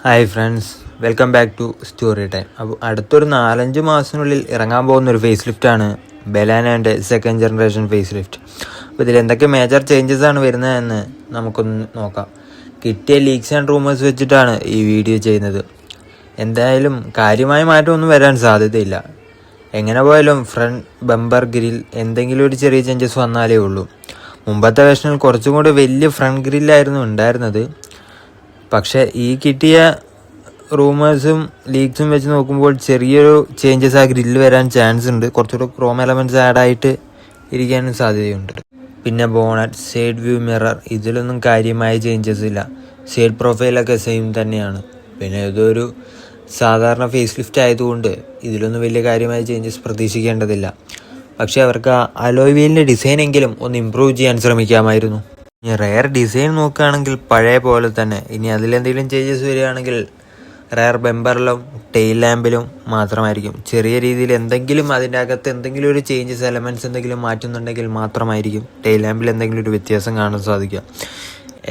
Hi friends, welcome back to story time. അപ്പോൾ അടുത്തൊരു 4-5 മാസത്തിനുള്ളിൽ ഇറങ്ങാൻ പോകുന്ന ഒരു ഫേസ് ലിഫ്റ്റാണ് ബെലാനോൻ്റെ സെക്കൻഡ് ജനറേഷൻ ഫേസ് ലിഫ്റ്റ്. അപ്പോൾ ഇതിൽ എന്തൊക്കെ മേജർ ചേഞ്ചസ് ആണ് വരുന്നതെന്ന് നമുക്കൊന്ന് നോക്കാം. കിട്ടിയ ലീക്സ് ആൻഡ് റൂമേഴ്സ് വെച്ചിട്ടാണ് ഈ വീഡിയോ ചെയ്യുന്നത്. എന്തായാലും കാര്യമായ മാറ്റമൊന്നും വരാൻ സാധ്യതയില്ല. എങ്ങനെ പോയാലും ഫ്രണ്ട് ബമ്പർ ഗ്രിൽ എന്തെങ്കിലും ഒരു ചെറിയ ചേഞ്ചസ് വന്നാലേ ഉള്ളൂ. മുമ്പത്തെ വേർഷനിൽ കുറച്ചും കൂടി വലിയ ഫ്രണ്ട് ഗ്രില്ലായിരുന്നു ഉണ്ടായിരുന്നത്. പക്ഷേ ഈ കിട്ടിയ റൂമേഴ്സും ലീക്സും വെച്ച് നോക്കുമ്പോൾ ചെറിയൊരു ചേഞ്ചസ് ആ ഗ്രില്ല് വരാൻ ചാൻസ് ഉണ്ട്. കുറച്ചുകൂടെ ക്രോം എലമെൻറ്റ്സ് ആഡായിട്ട് ഇരിക്കാനും സാധ്യതയുണ്ട്. പിന്നെ ബോണറ്റ്, സൈഡ് വ്യൂ മിറർ, ഇതിലൊന്നും കാര്യമായ ചേഞ്ചസ് ഇല്ല. സൈഡ് പ്രൊഫൈലൊക്കെ സെയിം തന്നെയാണ്. പിന്നെ ഇതൊരു സാധാരണ ഫേസ് ലിഫ്റ്റ് ആയതുകൊണ്ട് ഇതിലൊന്നും വലിയ കാര്യമായ ചേഞ്ചസ് പ്രതീക്ഷിക്കേണ്ടതില്ല. പക്ഷേ അവർക്ക് അലോയ് വീലിൻ്റെ ഡിസൈനെങ്കിലും ഒന്ന് ഇമ്പ്രൂവ് ചെയ്യാൻ ശ്രമിക്കാമായിരുന്നു. ഇനി റെയർ ഡിസൈൻ നോക്കുകയാണെങ്കിൽ പഴയ പോലെ തന്നെ. ഇനി അതിലെന്തെങ്കിലും ചേഞ്ചസ് വരികയാണെങ്കിൽ റെയർ ബെമ്പറിലും ടെയിൽ ലാമ്പിലും മാത്രമായിരിക്കും. ചെറിയ രീതിയിൽ എന്തെങ്കിലും അതിൻ്റെ അകത്ത് എന്തെങ്കിലും ഒരു ചേഞ്ചസ് എലമെൻറ്റ്സ് എന്തെങ്കിലും മാറ്റുന്നുണ്ടെങ്കിൽ മാത്രമായിരിക്കും ടെയിൽ ലാമ്പിൽ എന്തെങ്കിലും ഒരു വ്യത്യാസം കാണാൻ സാധിക്കുക.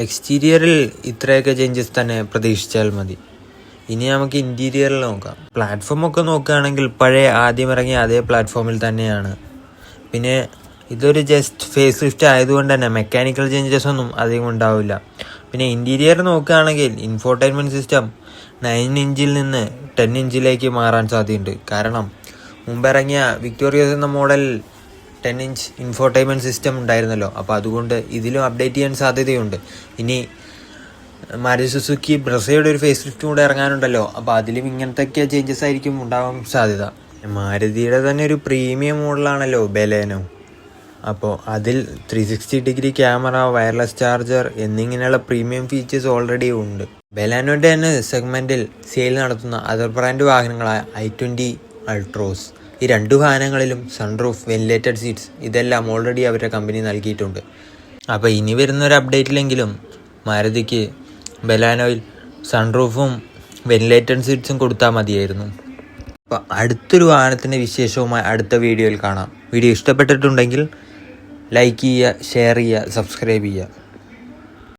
എക്സ്റ്റീരിയറിൽ ഇത്രയൊക്കെ ചേഞ്ചസ് തന്നെ പ്രതീക്ഷിച്ചാൽ മതി. ഇനി നമുക്ക് ഇൻറ്റീരിയറിൽ നോക്കാം. പ്ലാറ്റ്ഫോമൊക്കെ നോക്കുകയാണെങ്കിൽ പഴയ ആദ്യം ഇറങ്ങിയ അതേ പ്ലാറ്റ്ഫോമിൽ തന്നെയാണ്. പിന്നെ ഇതൊരു ജസ്റ്റ് ഫേസ് ലിഫ്റ്റ് ആയതുകൊണ്ട് തന്നെ മെക്കാനിക്കൽ ചേഞ്ചസ് ഒന്നും അധികം ഉണ്ടാവില്ല. പിന്നെ ഇൻറ്റീരിയർ നോക്കുകയാണെങ്കിൽ ഇൻഫോർടൈൻമെൻറ്റ് സിസ്റ്റം 9 ഇഞ്ചിൽ നിന്ന് 10 ഇഞ്ചിലേക്ക് മാറാൻ സാധ്യതയുണ്ട്. കാരണം മുമ്പിറങ്ങിയ വിക്ടോറിയസ് എന്ന മോഡൽ 10 ഇഞ്ച് ഇൻഫോർടൈൻമെൻറ്റ് സിസ്റ്റം ഉണ്ടായിരുന്നല്ലോ. അപ്പോൾ അതുകൊണ്ട് ഇതിലും അപ്ഡേറ്റ് ചെയ്യാൻ സാധ്യതയുണ്ട്. ഇനി മാരുതി സുസുക്കി ബ്രസയുടെ ഒരു ഫേസ് ലിഫ്റ്റും കൂടെ ഇറങ്ങാനുണ്ടല്ലോ. അപ്പോൾ അതിലും ഇങ്ങനത്തെ ചേഞ്ചസ് ആയിരിക്കും ഉണ്ടാവാൻ സാധ്യത. മാരുതിയുടെ തന്നെ ഒരു പ്രീമിയം മോഡലാണല്ലോ ബെലേനോ. അപ്പോൾ അതിൽ 360 ഡിഗ്രി ക്യാമറ, വയർലെസ് ചാർജർ എന്നിങ്ങനെയുള്ള പ്രീമിയം ഫീച്ചേഴ്സ് ഓൾറെഡി ഉണ്ട്. ബെലാനോൻ്റെ തന്നെ സെഗ്മെൻറ്റിൽ സെയിൽ നടത്തുന്ന അതർ ബ്രാൻഡ് വാഹനങ്ങളായ i20 അൾട്രോസ്, ഈ 2 വാഹനങ്ങളിലും സൺറൂഫ്, വെന്റിലേറ്റഡ് സീറ്റ്സ് ഇതെല്ലാം ഓൾറെഡി അവരുടെ കമ്പനി നൽകിയിട്ടുണ്ട്. അപ്പോൾ ഇനി വരുന്നൊരു അപ്ഡേറ്റിലെങ്കിലും മാരുതിക്ക് ബെലാനോയിൽ സൺറൂഫും വെന്റിലേറ്റഡ് സീറ്റ്സും കൊടുത്താൽ മതിയായിരുന്നു. അപ്പോൾ അടുത്തൊരു വാഹനത്തിൻ്റെ വിശേഷവുമായി അടുത്ത വീഡിയോയിൽ കാണാം. വീഡിയോ ഇഷ്ടപ്പെട്ടിട്ടുണ്ടെങ്കിൽ ലൈക്ക് ചെയ്യുക, ഷെയർ ചെയ്യുക, സബ്സ്ക്രൈബ് ചെയ്യുക.